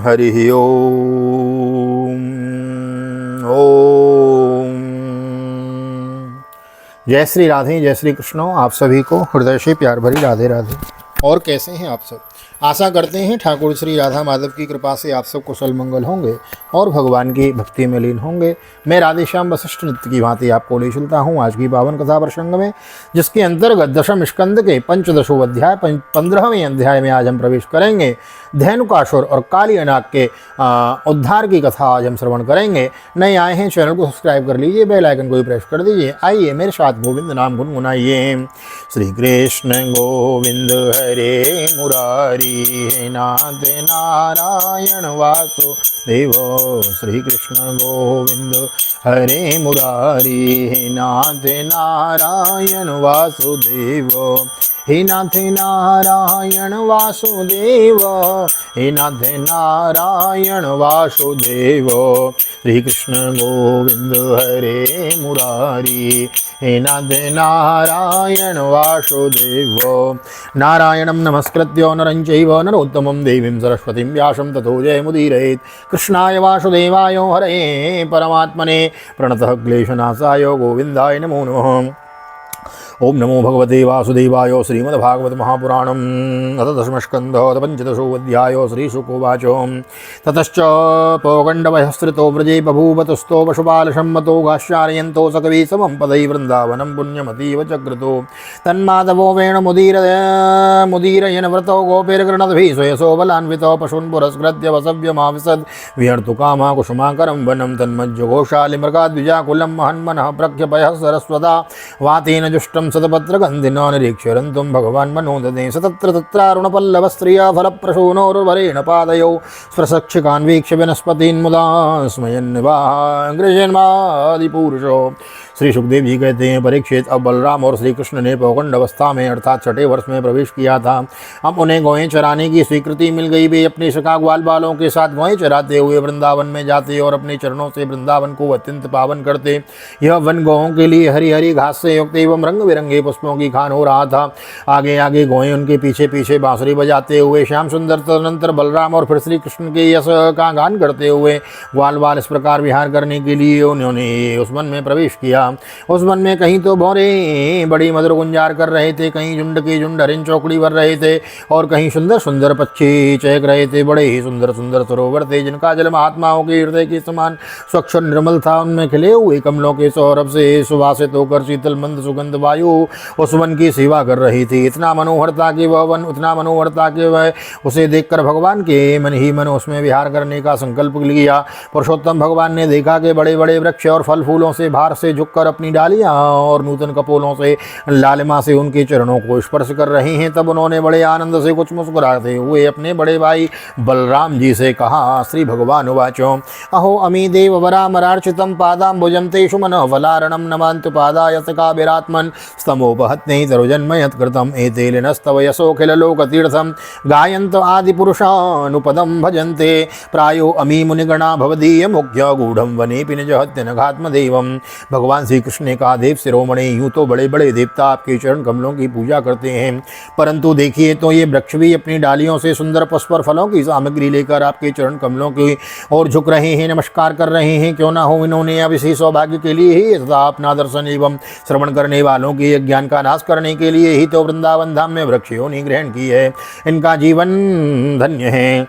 हरि ओम। ओम। जय श्री राधे, जय श्री कृष्ण। आप सभी को हृदय से प्यार भरी राधे राधे। और कैसे हैं आप सब? आशा करते हैं ठाकुर श्री राधा माधव की कृपा से आप सब कुशल मंगल होंगे और भगवान की भक्ति में लीन होंगे। मैं राधेश्याम वशिष्ठ नित्य की भांति आपको ले चलता हूँ आज की पावन कथा प्रसंग में, जिसके अंतर्गत दशम स्कंद के पंचदशों अध्याय 15वें अध्याय में आज हम प्रवेश करेंगे। धेनुकासुर और काली अनाग के उद्धार की कथा आज हम श्रवण करेंगे। नए आए हैं चैनल को सब्सक्राइब कर लीजिए, बेल आइकन को भी प्रेस कर दीजिए। आइए मेरे साथ गोविंद नाम गुनगुनाइए। श्री कृष्ण गोविंद हरे मुरारी, हे नाथ नारायण वासुदेव। श्री कृष्ण गोविंद हरे मुरारी, हे नाथ नारायण वासुदेव। हे नाथ नारायण वासुदेव, हे नाथ नारायण वासुदेव। श्री कृष्ण गोविंद हरे मुरारी, हे नाथ नारायण वासुदेव। नारायणं नमस्कृत्य नरं चैव नरोत्तमं देवीं सरस्वतीं व्यासं ततो जयमुदीरयेत्। कृष्णाय वासुदेवाय हरये परमात्मने प्रणतः क्लेशनाशाय गोविन्दाय नमो नमः। ओम नमो भगवते वासुदेवाय। श्रीमद्भागवत महापुराणम् अथ दशमस्कन्धः पंचदशो अध्याय। श्रीशुकोवाच ततश्च पौगण्डवहस्रितो व्रजे बभूवतस्थो पशुपालसम्मतो गाश्चारयन्तो सकवी समं पदै वृन्दावनं पुण्यमतीव चक्रतो। तन्माधवो वेणमुदीरयन् व्रतो गोपैर्गृणद्भिः स्वयसो बलान्वितो पशून् पुरस्कृत्य वसव्यमाविशद् विहर्तुकामा कुसुमाकरं वनं तन्मज्जुघोषालिमृगाद्विजाकुलं महन्मनः प्रख्यपयः सरस्वता वातेन जुष्टं सतपत्रगन्धिना निरीक्षरन्तुं भगवान् मनोददे सतत्र तत्रारुणपल्लवस्त्रिया फलप्रसूनोर्वरेण पादयो स्पृशक्षिकान् वीक्ष्य वनस्पतीन् मुदा स्मयन्निवाङ्ग्रजन्मादिपुरुषो। श्री सुखदेव जी कहते हैं, परीक्षित, अब बलराम और श्री कृष्ण ने पौगंड अवस्था में अर्थात छठे वर्ष में प्रवेश किया था। अब उन्हें गौएं चराने की स्वीकृति मिल गई। वे अपने सखा ग्वाल बालों के साथ गौएं चराते हुए वृंदावन में जाते और अपने चरणों से वृंदावन को अत्यंत पावन करते। यह वन गौओं के लिए हरी हरी घास से युक्त एवं रंग बिरंगे पुष्पों की खान हो रहा था। आगे आगे गौएं उनके पीछे पीछे बांसुरी बजाते हुए श्याम सुंदर, तदनंतर बलराम और फिर श्री कृष्ण के यश का गान करते हुए ग्वाल बाल इस प्रकार विहार करने के लिए उन्होंने उस वन में प्रवेश किया। उस वन में कहीं तो भौरे बड़ी मधुर गुंजार कर रहे थे, कहीं झुंड के झुंड हरिण चौकड़ी भर रहे थे और कहीं सुंदर सुंदर पक्षी चहक रहे थे। बड़े ही सुंदर सुंदर सरोवर थे जिनका जल महात्माओं के हृदय के समान स्वच्छ और निर्मल था। उनमें खिले हुए कमलों के सौरभ से सुवासित होकर शीतल मंद सुगंध वायु उस वन की सेवा कर रही थी। इतना मनोहर था कि वह उसे देखकर भगवान के मन ही मन उसमें विहार करने का संकल्प लिया। पुरुषोत्तम भगवान ने देखा कि बड़े बड़े वृक्ष और फल फूलों से भार से झुककर अपनी डालियां और नूतन कपोलों से लालिमा से उनके चरणों को स्पर्श कर रहे हैं। तब उन्होंने बड़े आनंद से कुछ मुस्कुराते हुए अपने बड़े भाई बलराम जी से कहा। श्री भगवान उवाचो, अहो अमी देव वरामरार्चितं पादाम्बुजं तेषु मनः फलारणं नमन्तु पादाय सकाभिरात्मन् स्तमोपहत्यै तरुजन्मयत्कृतम् एतेलिनस्तव यशोऽखिल लोकतीर्थं गायन्त आदिपुरुषानुपदं भजन्ते प्रायो अमी मुनिगणा भवदीय मुख्य गूढ़ं वनेपि निजहत्यनघात्मदेवम्। भगवान श्री कृष्ण ने कहा, देव शिरोमणि, यूँ तो बड़े बड़े देवता आपके चरण कमलों की पूजा करते हैं, परंतु देखिए तो ये वृक्ष भी अपनी डालियों से सुंदर पुष्प और फलों की सामग्री लेकर आपके चरण कमलों की ओर झुक रहे हैं, नमस्कार कर रहे हैं। क्यों ना हो इन्होंने अब इसी सौभाग्य के लिए ही तथा अपना दर्शन एवं श्रवण करने वालों के ज्ञान का नाश करने के लिए ही तो वृंदावन धाम में वृक्षों ने ग्रहण की है। इनका जीवन धन्य है।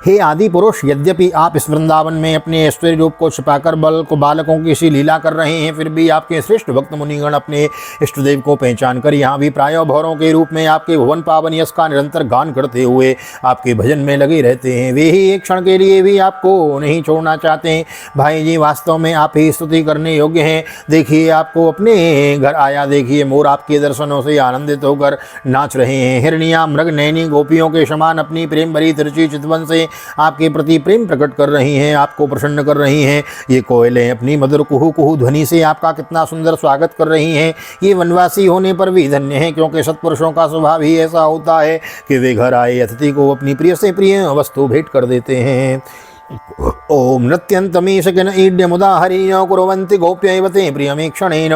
हे आदि पुरुष, यद्यपि आप इस वृंदावन में अपने ऐश्वर्य रूप को छिपाकर बालकों की सी लीला कर रहे हैं, फिर भी आपके श्रेष्ठ भक्त मुनिगण अपने इष्टदेव को पहचान कर यहाँ भी प्राय भौरों के रूप में आपके भुवन पावन यश का निरंतर गान करते हुए आपके भजन में लगे रहते हैं। वे ही एक क्षण के लिए भी आपको नहीं छोड़ना चाहते हैं। भाई जी, वास्तव में आप ही स्तुति करने योग्य हैं। देखिए, आपको अपने घर आया देखिए, मोर आपके दर्शनों से आनंदित होकर नाच रहे हैं। हिरनिया मृग नैनी गोपियों के समान अपनी प्रेम भरी तिरछी चितवन से आपके प्रति प्रेम प्रकट कर रही हैं, आपको प्रसन्न कर रही हैं। ये कोयलें अपनी मधुर कुहू कुहू ध्वनि से आपका कितना सुंदर स्वागत कर रही हैं। ये वनवासी होने पर भी धन्य हैं, क्योंकि सत्पुरुषों का स्वभाव ही ऐसा होता है कि वे घर आए अतिथि को अपनी प्रिय से प्रिय वस्तु भेंट कर देते हैं। ओम नृत्यन्तमीशकिन ईड्यमुदाहरीयो कुर्वन्ति गोप्यैव ते प्रियमीक्षणेन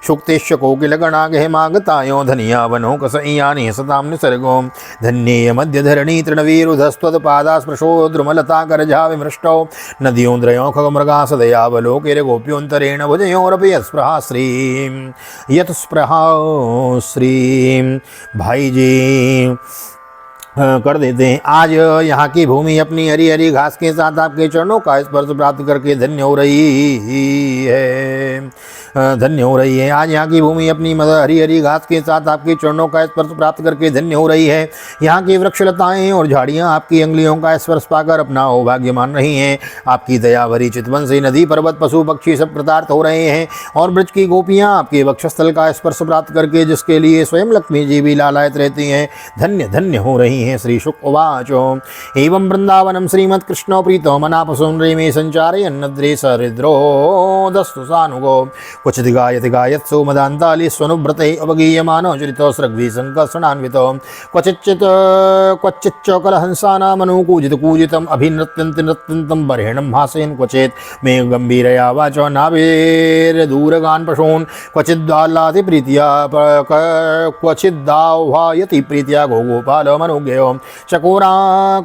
शुक्तिश्च कोकिलगणागहेमागतायो धनियावनोकसईयानि सतां निसर्गो धन्येयमध्यधरणी तृणवीरुधस्त्वत्पादास्पृशो द्रुमलताकरजा विमृष्टौ नद्योन्द्रयो खगमृगा सदयावलोकेरगोप्योऽन्तरेण भुजयोरपि यत्स्पृहा श्रीं भाई जी कर देते हैं। आज यहाँ की भूमि अपनी हरी हरी घास के साथ आपके चरणों का स्पर्श प्राप्त करके धन्य हो रही है, धन्य हो रही है। आज यहाँ की भूमि अपनी हरी हरी घास के साथ आपके चरणों का स्पर्श प्राप्त करके धन्य हो रही है। यहाँ की वृक्षलताएं और झाड़ियाँ आपकी अंगुलियों का स्पर्श पाकर अपना सौभाग्य मान रही हैं। आपकी दया भरी चितवन से नदी पर्वत पशु पक्षी सब कृतार्थ हो रहे हैं और ब्रज की गोपियाँ आपके वक्षस्थल का स्पर्श प्राप्त करके, जिसके लिए स्वयं लक्ष्मी जी भी लालायित रहती हैं, धन्य धन्य हो रही हैं। श्री शुक उवाच एवं वृंदावनम श्रीमत्कृष्णो प्रीतो मनापसून्रे मे संचारयन्नद्रे सरिद्रो दस्तु सानुगो क्वचित् गायति गायत्सु मदान्तालि स्वनुव्रते अवगीयमानो चरितो सृग्भि संकर्षणान्वितो क्वचिच्च कलहंसानामनुकूजित कूजितम् अभिनृत्यन्ति नृत्यन्तं बर्हिणं हासयन् क्वचित् मे गम्भीरया वाचो नाभिर्दूरगान् पशून् क्वचिद्दाह्लादि प्रीत्या क्वचिद्दाह्वायति प्रीत्या गोपालो मनुज्ञयो चकोरा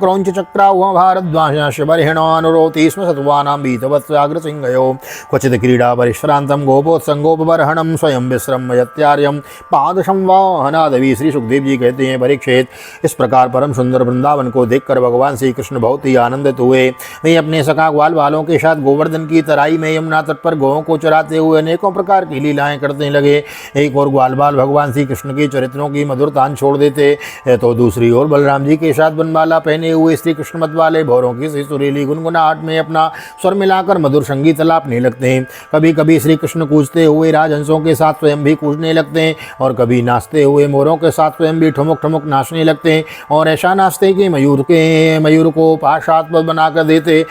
क्रौंच चक्रावह भारद्वांश बर्हिणानुरोति स्म सत्वानां बीतवत्साग्रसिंहयो क्वचित् क्रीडा परिश्रान्तं गोपोत्संगोपबर्हणं स्वयं विश्रम्यत्यार्यं पादसंवाहनादवि। श्री सुखदेव जी कहते हैं, परीक्षित, इस प्रकार परम सुंदर वृंदावन को देखकर भगवान श्री कृष्ण बहुत ही आनंदित हुए। वे अपने सखा ग्वाल बालों के साथ गोवर्धन की तराई में यमुना तट पर गौओं को चराते हुए अनेकों प्रकार की लीलाएं करने लगे। एक और ग्वाल बाल भगवान श्री कृष्ण के चरित्रों की मधुरतान छोड़ देते तो दूसरी ओर बलराम जी के साथ बनमाला पहने हुए श्री कृष्ण मत वाले भौरों की सी सुरीली गुनगुनाहट में अपना स्वर मिलाकर मधुर संगीत लापने लगते हैं। कभी कभी श्री कृष्ण कूजते हुए राजहंसों के साथ स्वयं भी कूजने लगते हैं और कभी नाचते हुए मोरों के साथ स्वयं भी ठुमुक ठुमुक नाचने लगते हैं और ऐसा नाचते कि मयूर को पाशात्मक बनाकर देते।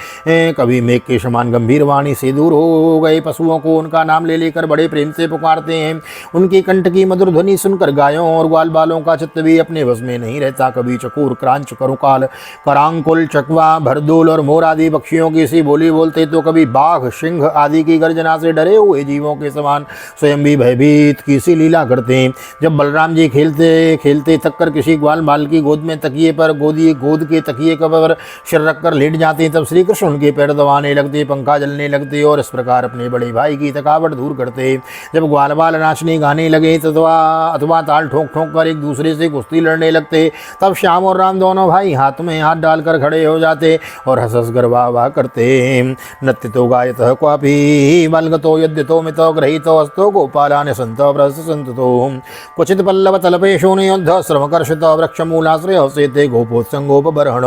कभी मेघ के समान गंभीर वाणी से दूर हो गए पशुओं को उनका नाम ले लेकर बड़े प्रेम से पुकारते हैं। उनकी कंठ की मधुर ध्वनि सुनकर गायों और ग्वाल बालों का चित्त भी अपने वश में नहीं रहता। कभी चकोर क्रांच करुकाल करांकुल चकवा भरदूल और मोर आदि पक्षियों की सी बोली बोलते तो कभी बाघ सिंह आदि की गर्जना से डरे हुए जीवों के समान स्वयं भी भयभीत की सी लीला करते हैं। जब बलराम जी खेलते खेलते थक कर किसी ग्वाल बाल की गोद में तकिए पर गोद के तकिए पर सिर रखकर लेट जाते तब श्री कृष्ण उनके पैर दबाने लगते, पंखा जलने लगते और इस प्रकार अपने बड़े भाई की थकावट दूर करते। जब ग्वाल बाल नाचने गाने लगे अथवा ताल ठोक ठोक कर एक दूसरे से कुश्ती लड़ने लगते तब श्याम और राम दोनों भाई हाथ में हाथ डालकर खड़े हो जाते और हंस हंस कर वाह करते। नृत्य तो गायतः क्वापि बलगतो यद्यतो मितो गृहीतो हस्तो गोपालान संतो प्रसंतो क्वचित् पल्लव तलपेशो नियुद्ध श्रमकर्षित वृक्षमूलाश्रय सेते गोपोत्संगोपबर्हण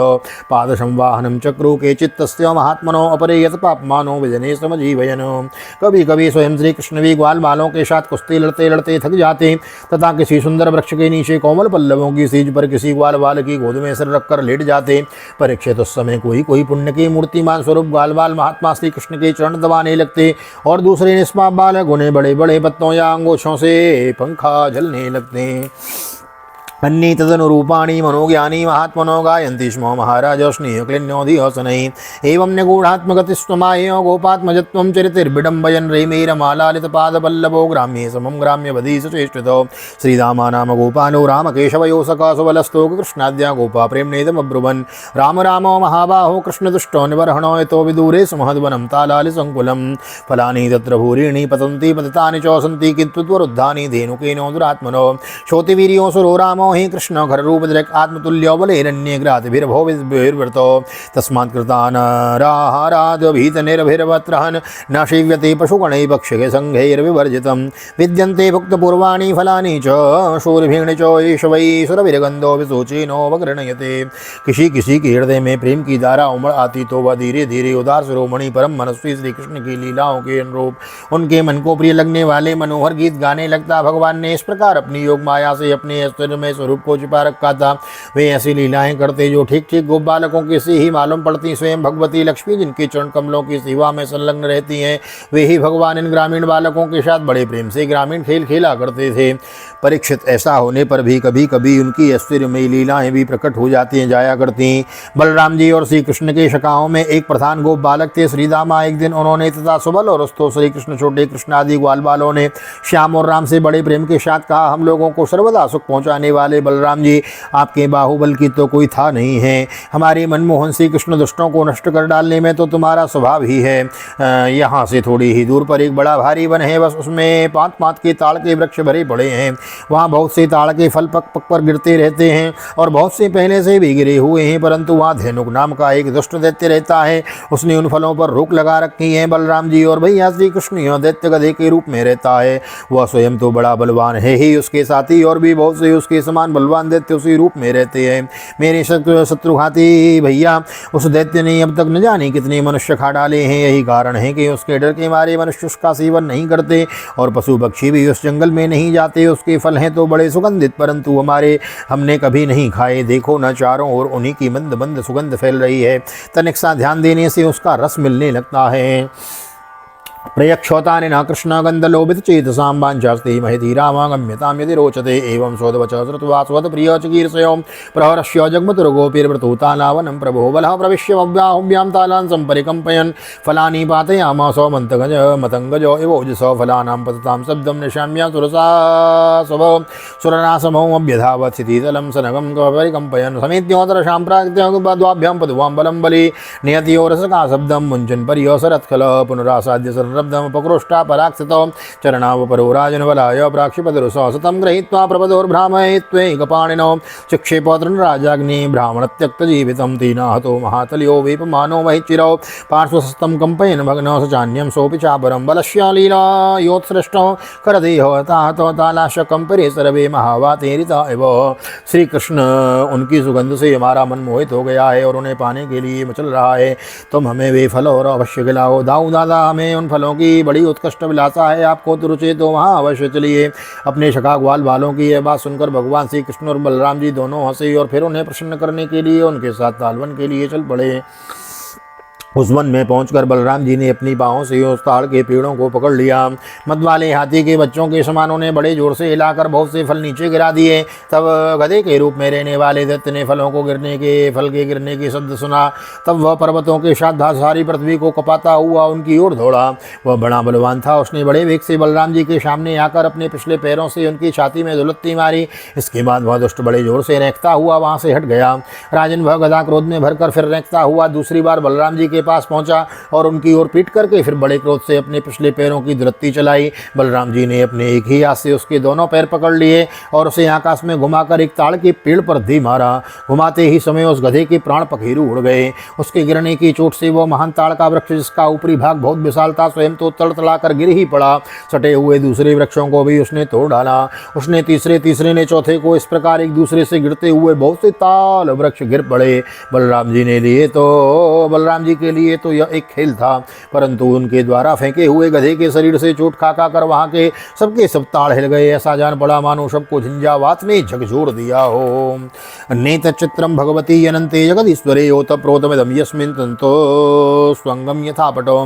पाद संवाहनम चक्रु के चित्तस्य महात्मनो अपरे यत पापमानो विजने समजीवयन। कभी कभी स्वयं श्री कृष्ण भी ग्वाल बालों के साथ कुश्ती लड़ते लड़ते थक जाते तथा किसी सुंदर वृक्ष के नीचे कोमल पल्लवों की सीज पर किसी ग्वाल बाल की गोद में सिर रखकर लेट जाते। परीक्षित उस समय कोई पुण्य के मूर्तिमान स्वरूप ग्वाल बाल महात्मा श्री कृष्ण के चरण दबाने लगते और दूसरे निष्पाप बालक उन्हें बड़े बड़े पत्तों या अंगोछों से पंखा झलने लगते। अन्ये तदनुरूपाणि मनोज्ञानी महात्मनो गायन्ति स्म महाराजस्नेहक्लिन्योधिहसनैः एवं निगूढात्मगतिस्त्वमायो गोपात्मजत्वं चरितिर्विडम्बयन् रैमेरमालालितपादपल्लवो ग्राम्ये समं ग्राम्यवधीश चेष्टितो श्रीरामा नाम गोपालो रामकेशवयो सखा सुबलस्तो कृष्णाद्या गोपा प्रेम्णेदमब्रुवन् राम रामो महाबाहो कृष्णदुष्टो निबर्हणो यतो विदूरे सुमहद्वनं तालालिसङ्कुलं फलानि तत्र भूरीणि पतन्ति पतितानि च सन्ति किन्तु त्वरुद्धानि धेनुकेनो दुरात्मनो शोतिवीर्यो सुरो रामो हि कृष्ण घर रूप दृक् आत्मतुल्यो बलेरन्ये ग्रातिभिर्भो विर्व्रतो तस्मात् कृतानराहाराद् भीतनिर्भिर्वत्रहन् न शिव्यते पशुगणैः पक्षिके संघैर्विवर्जितं विद्यन्ते भुक्तपूर्वाणि फलानि च शूरभीण च एष वै सुरभिर्गन्धो विसूचिनो वगृणयते। किसी किसी के हृदय में प्रेम की धारा उमड़ आती तो वह धीरे धीरे उदार शिरोमणि परम मनस्वी श्री कृष्ण की लीलाओं के अनुरूप उनके मन को प्रिय लगने वाले मनोहर गीत गाने लगता। भगवान ने इस प्रकार अपनी योग माया से अपने अस्तित्व में स्वरूप को छिपा रखा था। वे ऐसी लीलाएं करते जो ठीक ठीक गोप बालकों की सी ही मालूम पड़ती। स्वयं भगवती लक्ष्मी जिनकी चरण कमलों की सेवा में संलग्न रहती हैं, वे ही भगवान इन ग्रामीण बालकों के साथ बड़े प्रेम से ग्रामीण खेल खेला करते थे। परीक्षित, ऐसा होने पर भी कभी कभी उनकी ऐश्वर्यमयी लीलाएं भी प्रकट हो जाती हैं, जाया करती। बलराम जी और श्री कृष्ण के सखाओं में एक प्रधान गोप बालक थे श्रीदामा। एक दिन उन्होंने तथा सुबल और उस्तो श्री कृष्ण, छोटे कृष्ण आदि ग्वाल बालों ने श्याम और राम से बड़े प्रेम के साथ कहा, हम लोगों को सर्वदा सुख पहुंचाने वाले बलराम जी, आपके बाहुबल की तो कोई था नहीं है। हमारे मनमोहन श्री कृष्ण दुष्टों को नष्ट कर डालने में तो तुम्हारा स्वभाव ही है। यहाँ से थोड़ी ही दूर पर एक बड़ा भारी वन है, बस उसमें पांत पांत के ताड़ के वृक्ष भरे पड़े हैं। वहाँ बहुत से ताड़ के फल पक पक पर गिरते रहते हैं और बहुत से पहले से भी गिरे हुए हैं, परंतु वहाँ धेनुक नाम का एक दुष्ट दैत्य रहता है, उसने उन फलों पर रोक लगा रखी है। बलराम जी और भैया श्री कृष्ण यह दैत्य गधे के रूप में रहता है। वह स्वयं तो बड़ा बलवान है ही, उसके साथी और भी बहुत से उसके समान बलवान दैत्य उसी रूप में रहते हैं। मेरे शत्रुघाती भैया, उस दैत्य ने अब तक न जाने कितने मनुष्य खा डाले हैं। यही कारण है कि उसके डर के मारे मनुष्य उसका सेवन नहीं करते और पशु पक्षी भी उस जंगल में नहीं जाते। उसके फल हैं तो बड़े सुगंधित, परंतु हमने कभी नहीं खाए। देखो न चारों ओर उन्हीं की मंद मंद सुगंध फैल रही है, तनिक सा ध्यान देने से उसका रस मिलने लगता है। प्रयक्षोतानि न कृष्ण गंधलोभित चेतसां वाञ्छास्ते महति रामागम्यतां यदि रोचते। एवं स्वदवच श्रुत्वा स्वदप्रिय चिकीर्षयो प्रहरस्य जग्मतुर्गोपीर्वृतोतालावनं प्रभो बलः प्रविश्य भव्याहुभ्यां तालान् सम्परिकम्पयन् फलानि पातयामास मन्तगज मतङ्गजो इवोजस फलानां पततां शब्दं निशाम्य सुरसासव सुरनासमोऽभ्यधावत् स्थितितलं सनगं परिकम्पयन् समेत्योदरशां प्राग्त्याद्वाभ्यां पदुवां बलं बलि नियत्योरसका शब्दं मुञ्चन् पर्यसरत्खल पुनरासाद्य रब्दम पक्रोष्टा पराक्षितो चरणावपरो राजनवलाय प्राक्षिपतिरुसौ सतं गृहीत्वा प्रपदोर्भ्रामयित्वैकपाणिनो चिक्षेपौत्रन् राजाग्नि ब्राह्मणत्यक्तजीवितं तीनाहतो महातलियो वेपमानो वहिचिरौ पार्श्वस्थं कंपयन् भग्नो सचान्यं सोऽपि चापरं बलश्यालीला योत्सृष्टो करदेहो ताहतो तालाशकं परे सर्वे महावातेरिता एव। श्री कृष्ण, उनकी सुगंध से हमारा मन मोहित हो गया है और उन्हें पाने के लिए मचल रहा है। तुम हमें वे फल और अवश्य खिलाओ। दाऊ दादा, हमें उन फलों की बड़ी उत्कृष्ट विलासा है, आपको तो रुचे तो वहाँ अवश्य चलिए। अपने शका ग्वाल बालों की यह बात सुनकर भगवान श्री कृष्ण और बलराम जी दोनों हंसे और फिर उन्हें प्रसन्न करने के लिए उनके साथ तालवन के लिए चल पड़े। उस वन में पहुंचकर बलराम जी ने अपनी बाहों से उस ताड़ के पेड़ों को पकड़ लिया। मद वाले हाथी के बच्चों के समान उन्हें बड़े जोर से हिलाकर बहुत से फल नीचे गिरा दिए। तब गधे के रूप में रहने वाले दैत्य ने फल के गिरने के शब्द सुना। तब वह पर्वतों के साथ सारी पृथ्वी को कपाता हुआ उनकी ओर दौड़ा। वह बड़ा बलवान था। उसने बड़े वेग से बलराम जी के सामने आकर अपने पिछले पैरों से उनकी छाती में धुलत्ती मारी। इसके बाद वह दुष्ट बड़े जोर से रेंकता हुआ वहाँ से हट गया। राजन, वह गधा क्रोध में भरकर फिर रेंकता हुआ दूसरी बार बलराम जी के पास पहुंचा और उनकी ओर पीट करके फिर बड़े क्रोध से अपने पिछले पैरों की धुलत्ती चलाई। बलराम जी ने अपने एक ही हाथ से उसके दोनों पैर पकड़ लिए और उसे आकाश में घुमाकर एक ताड़ के पेड़ पर दे मारा। घुमाते ही समय उस गधे के प्राण पखेरु उड़ गए। उसके गिरने की चोट से वो महान ताड़ का वृक्ष, जिसका ऊपरी भाग बहुत विशाल था, स्वयं तो तड़तड़ा कर गिर ही पड़ा। सटे हुए दूसरे वृक्षों को भी उसने तोड़ डाला। उसने तीसरे ने चौथे को। इस प्रकार एक दूसरे से गिरते हुए बहुत से ताल वृक्ष गिर पड़े। बलराम जी के लिए तो यह एक खेल था, परंतु उनके द्वारा फेंके हुए गधे के शरीर से चोट खा कर वहां के सब ताड़ हिल गए। ऐसा जान पड़ा मानो सबको झंझावात ने झकझोर दिया हो। नेत चित्रम भगवती अनंते जगदीश्वरे योत प्रोतमिदम यस्मिन् तंतो स्वंगम यथापटो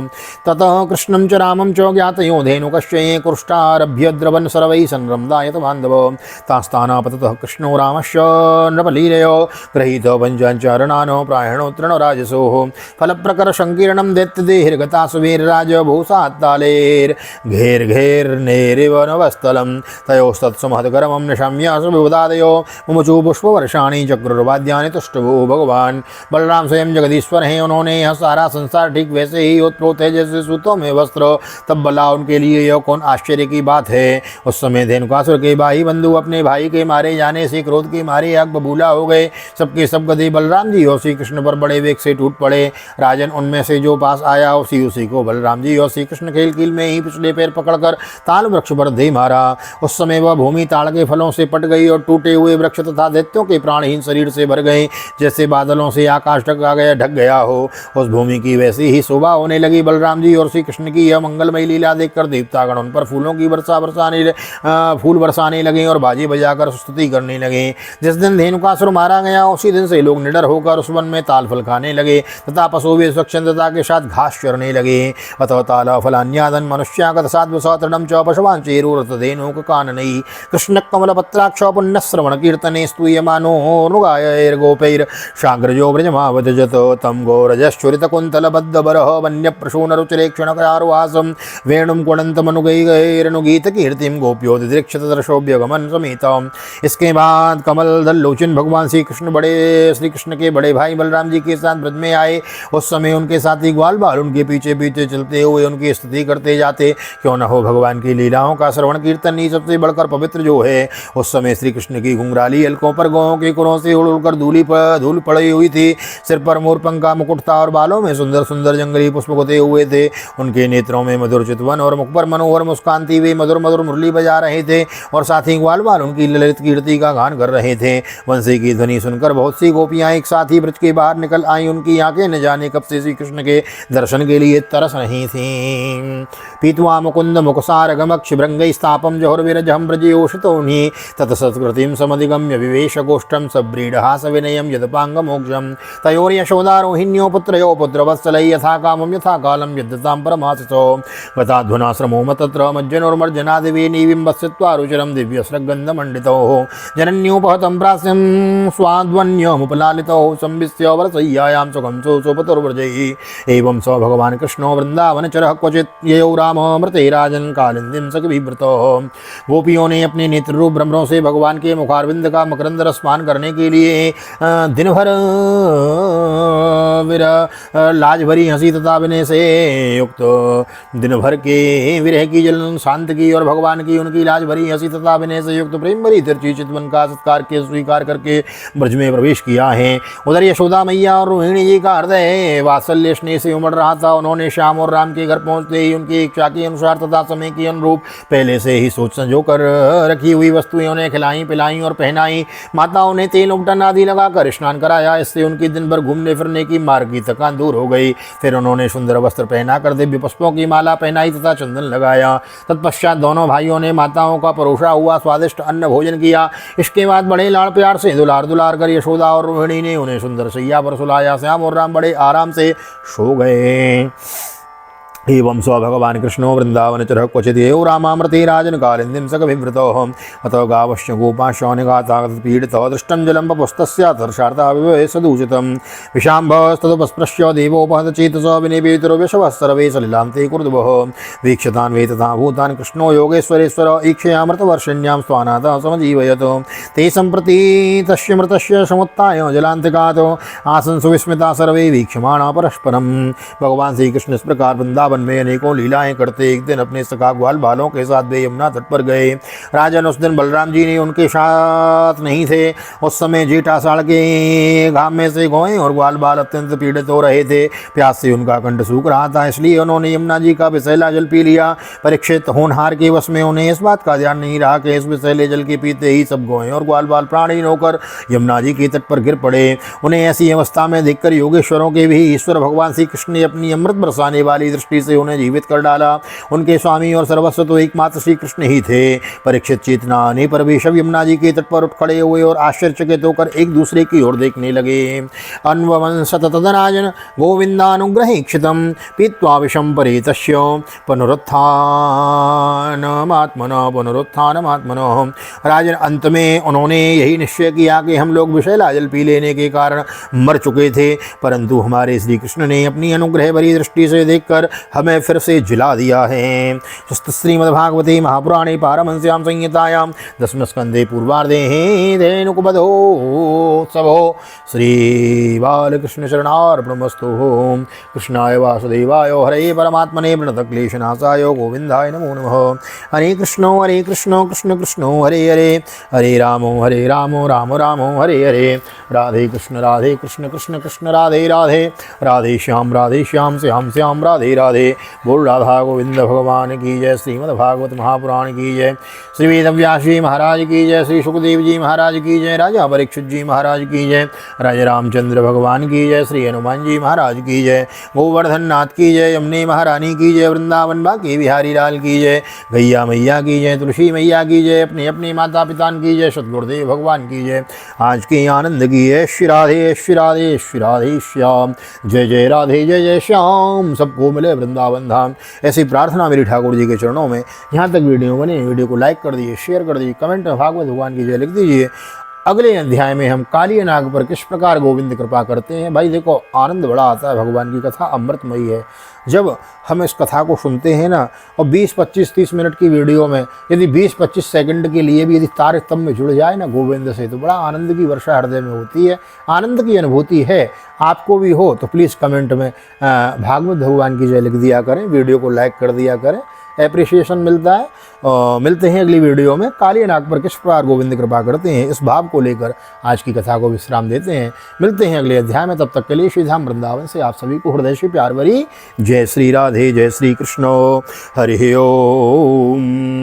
ततः कृष्णं च रामं च ज्ञातयो धेनुकश्चये कुष्ठारभ्य द्रवन् सर्वैः संरम्दायत बान्धवो तास्तानापततः कृष्णो रामश्च नृपलीलयो गृहीतो पञ्चाचारणानो प्रायणो तृणराजसोः फलप्रकर संकीर्णं दैत्यदेहिर्गता सुवीरराज भूषात्तालेर् घेर घेर नेरिवनवस्थलं तयोस्तत्सुमहत्करमं निशम्य सुविदादयो मुमुचु पुष्पवर्षाणि चक्रुर्वाद्यानि तुष्टभो भगवान। बलराम स्वयं जगदीश्वर हैं। उन्होंने यह सारा संसार ठीक वैसे ही उत्प्रोत है जैसे सूतों में वस्त्र। तब भला उनके लिए यह कौन आश्चर्य की बात है। उस समय धेनुकासुर के भाई बंधु अपने भाई के मारे जाने से क्रोध के मारे आग बबूला हो गए। सबके सब गधे बलराम जी और श्री कृष्ण पर बड़े वेग से टूट पड़े। राजन, राजन, उनमें से जो पास आया उसी को बलराम जी और श्री कृष्ण खेल कील में ही पिछले पैर पकड़कर ताल वृक्ष पर दे मारा। उस समय वह भूमि ताड़ के फलों से पट गई और टूटे हुए वृक्ष तथा दैत्यों के प्राणहीन शरीर से भर गए, जैसे बादलों से आकाश ढक गया हो। उस भूमि की वैसी ही शोभा होने लगी। बलराम जी और श्री कृष्ण की यह मंगलमयी लीला देखकर देवतागण उन पर फूलों की फूल बरसाने लगे और बाजे बजाकर स्तुति करने लगे। जिस दिन धेनुकासुर मारा गया उसी दिन से लोग निडर होकर उस वन में ताल फल खाने लगे तथा पशु भी स्वच्छंदता के साथ घास चरने लगे। अतः ताल फलान्यादन मनुष्यागत साध्वसतृणं च पशवान् चेरुरतधेनुक काननैः कृष्ण कमलपत्राक्ष पुण्यश्रवण कीर्तने स्तूयमानो मृगायैर्गोपैर शाग्रजो व्रजमावजत तं गोरजश्चुरितकुन्तलबद्धबरः वन्यप्रसूनरुचिरेक्षणकरारुहासं वेणुं कुणन्तमनुगैरनुगीतकीर्तिं गोप्यो दिदृक्षत दर्शोऽभ्यगमन समेतम्। इसके बाद कमल दल लोचन भगवान श्री कृष्ण के बड़े भाई बलराम जी के साथ ब्रज में आए। उस समय उनके साथी ग्वाल बाल उनके पीछे पीछे चलते हुए उनकी स्तुति करते जाते। क्यों न हो भगवान की लीलाओं का श्रवण कीर्तन ही सबसे बढ़कर पवित्र जो है। उस समय श्री कृष्ण की घुंघराली अलकों पर गौं के कुरों से उड़ उड़कर धूल पड़ी हुई थी। सिर पर मोरपंख का मुकुट था और बालों में सुंदर सुंदर जंगली पुष्प गुथे हुए थे। उनके नेत्रों में मधुर चितवन और मुख पर मनोहर मुस्कान थी। वे मधुर मधुर मुरली बजा रहे थे और साथ ही ग्वाल बाल उनकी ललित कीर्ति का गान कर रहे थे। वंशी की ध्वनि सुनकर बहुत सी गोपियां एक साथ ही ब्रज के बाहर निकल आई। उनकी आंखें न जाने कब से श्री कृष्ण के दर्शन के लिए तरस रही थीं। पीत्वा मुकुंद मुखसारगमक्ष भृंगैस्तापं जहुर्विरजहं व्रजयोषितोऽन्ये तत्सत्कृतिं समधिगम्य विवेश गोष्ठं सव्रीडहास विनयं यदपाङ्गमोक्षं तयोर्यशोदा रोहिण्यो पुत्रयो पुत्रवत्सलै यथा कामं यथा कालं यद्यतां परमासितो गताध्वनाश्रमो तत्र मज्जनोर्मर्जनादिवे निबिम्बस्त्वा रुचिरं दिव्यस्रगन्धमण्डितो जनन्योपहतं प्रास्यं स्वाध्वन्यमुपलालितो संविस्य वरसय्यायां सुखं सोपतुर्व्रजैः। एवं स भगवान् कृष्णो वृन्दावनचरः क्वचित् ययौ राममृते राजन् कालिन्दीं सखिभिर्वृतो। गोपियों ने अपने नेत्र रूप भ्रमरों से भगवान के मुखारविंद का मकरंद रस पान करने के लिए दिन भर लाज भरी हंसी तथा विनय से युक्त दिन भर के विरह की जलन शांत की और भगवान की उनकी लाज भरी हंसी तथा विनय से युक्त प्रेम भरी तिरछी चितवन का सत्कार के स्वीकार करके ब्रज में प्रवेश किया है। उधर यशोदा मैया और रोहिणी जी का हृदय वात्सल्य स्नेह से उमड़ रहा था। उन्होंने श्याम और राम के घर पहुंचते ही उनकी इच्छा के अनुसार तथा समय के अनुरूप पहले से ही सोच संजो कर रखी हुई वस्तुएं उन्हें खिलाई पिलाई और पहनाई। माताओं ने तेल उपटन आदि लगाकर स्नान कराया। इससे उनकी दिन भर घूमने फिरने की मार्ग की थकान दूर हो गई। फिर उन्होंने सुंदर वस्त्र पहनाकर दिव्य पुष्पों की माला पहनाई तथा चंदन लगाया। तत्पश्चात दोनों भाइयों ने माताओं का परोसा हुआ स्वादिष्ट अन्न भोजन किया। इसके बाद बड़े लाड़ प्यार से दुलार कर यशोदा और रोहिणी ने उन्हें सुंदर सैया पर सुलाया। श्याम और राम बड़े आराम से सो गए। एवं स भगवान् कृष्णो वृन्दावनचरः क्वचित् ययौ रामामृते राजन् कालिन्दीं सखिभिर्वृतो। अतो गावश्च गोपाश्च निघातागतपीडितो दृष्टं जलं वपुस्तस्य तर्षार्था विभवे सदूषितं विशाम्भस्तदुपस्पृश्य देवोपहतचेतसो विनिवेतिरो वशवः सर्वे सलिलां ते कुर्दुवः। वीक्षतान् वे तथा भूतान् कृष्णो योगेश्वरेश्वर ईक्षयामृतवर्षिण्यां स्वानातः समजीवयत्। ते सम्प्रति तस्य मृतस्य समुत्थाय जलान्तिकात् आसन् सुविस्मिता सर्वे वीक्षमाणा परस्परम्। भगवान श्री कृष्ण इस प्रकार वृंदावन में अनेकों लीलाएं करते एक दिन अपने सखा ग्वाल बालों के साथ वे यमुना तट पर गए। राजन, उस दिन बलराम जी ने उनके साथ नहीं थे। उस समय जेठ आषाढ़ के घाम में से गौएं और ग्वाल बाल अत्यंत पीड़ित हो रहे थे। प्यास से उनका कंठ सूख रहा था, इसलिए उन्होंने यमुना जी का विषैला जल पी लिया। परीक्षित होनहार के वश में उन्हें इस बात का ध्यान नहीं रहा कि इस विषैले जल के पीते ही सब गौएं और ग्वाल बाल प्राणहीन होकर यमुना जी के तट पर गिर पड़े। उन्हें ऐसी अवस्था में देखकर योगेश्वरों के भी ईश्वर भगवान श्री कृष्ण ने अपनी अमृत बरसाने वाली दृष्टि से उन्हें जीवित कर डाला। उनके स्वामी और सर्वस्व तो एकमात्र श्री कृष्ण ही थे। परीक्षित चेतना आने पर वे शव यमुना जी के तट पर उठ खड़े हुए और आश्चर्यचकित होकर एक दूसरे की ओर देखने लगे। अन्वंसत तदराजन गोविंदानुग्रहेक्षितं पीत्वा विषं परेतस्य पुनरुत्थानमात्मनो। राजन, अंत में उन्होंने यही निश्चय किया कि हम लोग विषैला जल पी लेने के कारण मर चुके थे, परंतु हमारे श्री कृष्ण ने अपनी अनुग्रह भरी दृष्टि से देखकर हमें फिर से जिला दिया है। श्रीमद्भागवते महापुराणे पारमहंस्यां संहितायां दशम स्कंदे पूर्वार्धे धेनुकवधोत्सवो श्री बालकृष्ण शरणार्पणमस्तु। कृष्णाय वासुदेवाय हरे परमात्मने प्रणतक्लेशनाशाय गोविंदाय नमो नमः। हरे कृष्ण कृष्ण कृष्ण हरे हरे, हरे राम राम राम हरे हरे, राधे कृष्ण कृष्ण कृष्ण राधे राधे, राधे श्याम श्याम श्याम राधे राधे। बोल राधा गोविंद भगवान की जय। श्रीमद् भागवत महापुराण की जय। श्री वेदव्यास जी महाराज की जय। श्री सुखदेव जी महाराज की जय। राजा परीक्षित जी महाराज की जय। राजा रामचंद्र भगवान की जय। श्री हनुमान जी महाराज की जय। गोवर्धन नाथ की जय। यमुने महारानी की जय। वृंदावन बाकी बिहारी लाल की जय। गैया मैया की जय। तुलसी मैया की जय। अपने अपने माता पिता की जय। सतगुरुदेव भगवान की जय। आज की आनंद की जय। श्री राधे श्री राधे श्री राधे श्याम। जय जय राधे जय जय श्याम। सबको मिले वृंदावन धाम। ऐसी प्रार्थना मेरी ठाकुर जी के चरणों में। यहाँ तक वीडियो बने, वीडियो को लाइक कर दीजिए, शेयर कर दीजिए, कमेंट में भागवत भगवान की जय लिख दीजिए। अगले अध्याय में हम काली नाग पर किस प्रकार गोविंद कृपा करते हैं। भाई देखो, आनंद बड़ा आता है। भगवान की कथा अमृतमयी है। जब हम इस कथा को सुनते हैं ना, और 20, 25, 30 मिनट की वीडियो में यदि 20-25 सेकंड के लिए भी यदि तार स्तंभ में जुड़ जाए ना गोविंद से, तो बड़ा आनंद की वर्षा हृदय में होती है। आनंद की अनुभूति है। आपको भी हो तो प्लीज़ कमेंट में भागवत भगवान की जय लिख दिया करें, वीडियो को लाइक कर दिया करें, एप्रिसिएशन मिलता है। मिलते हैं अगली वीडियो में। काली नाग पर किस प्रकार गोविंद कृपा करते हैं, इस भाव को लेकर आज की कथा को विश्राम देते हैं। मिलते हैं अगले अध्याय में। तब तक के लिए श्री धाम वृंदावन से आप सभी को हृदय से प्यार भरी जय श्री राधे, जय श्री कृष्ण, हरि ओम।